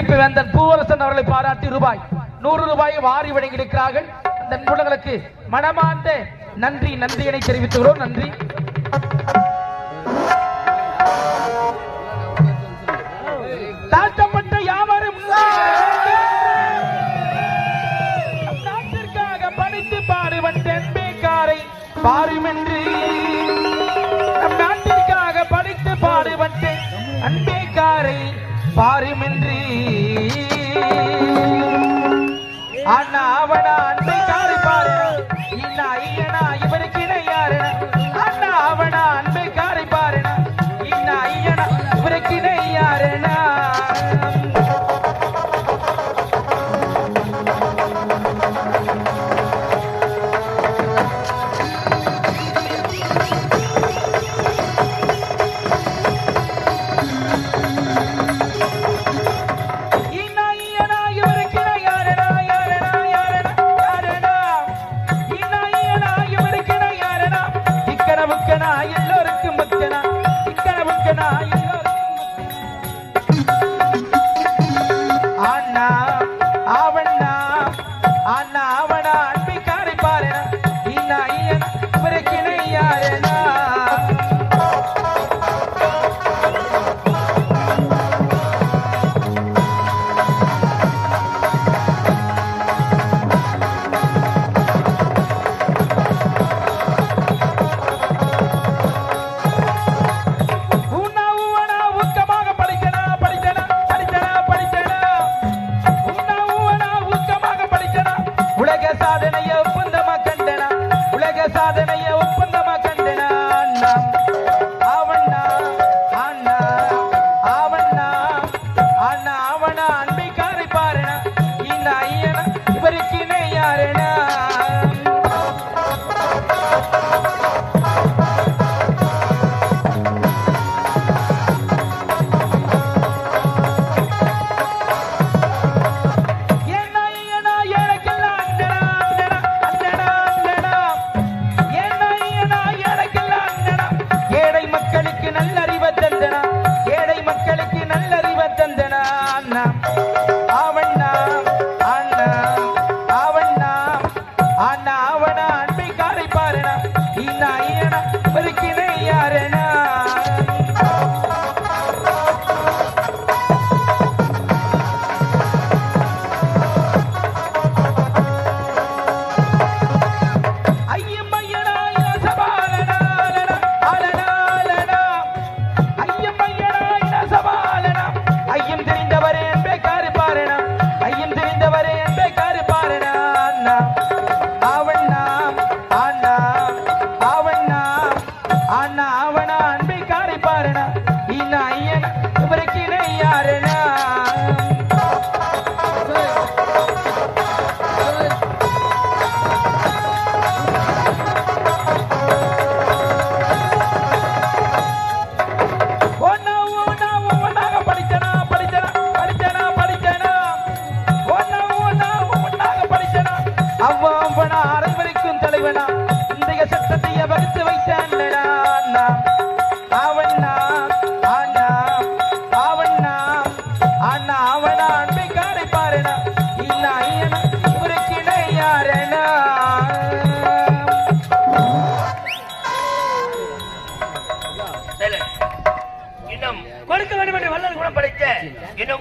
நடிப்பு வேந்தன் பூவரசன் அவர்களை பாராட்டி ரூபாய் 100 வாரி வழங்கியிருக்கிறார்கள். அந்த நண்பர்களுக்கு மனமார்ந்த நன்றியினை தெரிவித்துகிறோம். நன்றி. தாழ்த்தப்பட்ட யாவரும் நாட்டிற்காக படித்து பாடுவன் தென்பேக்காரை பாருமென்று, நம் நாட்டிற்காக படித்து பாடுவன் அன்பேக்காரை பாருமென்று, அண்ணா அவனா அன்பேக்காரை பாரு இன்ன ஐயனா இவருக்கு இணையாருன, அண்ணா அவனா அன்பேக்காரை பாருன இன்ன ஐயனா இவருக்கு இணையாருன. அவனா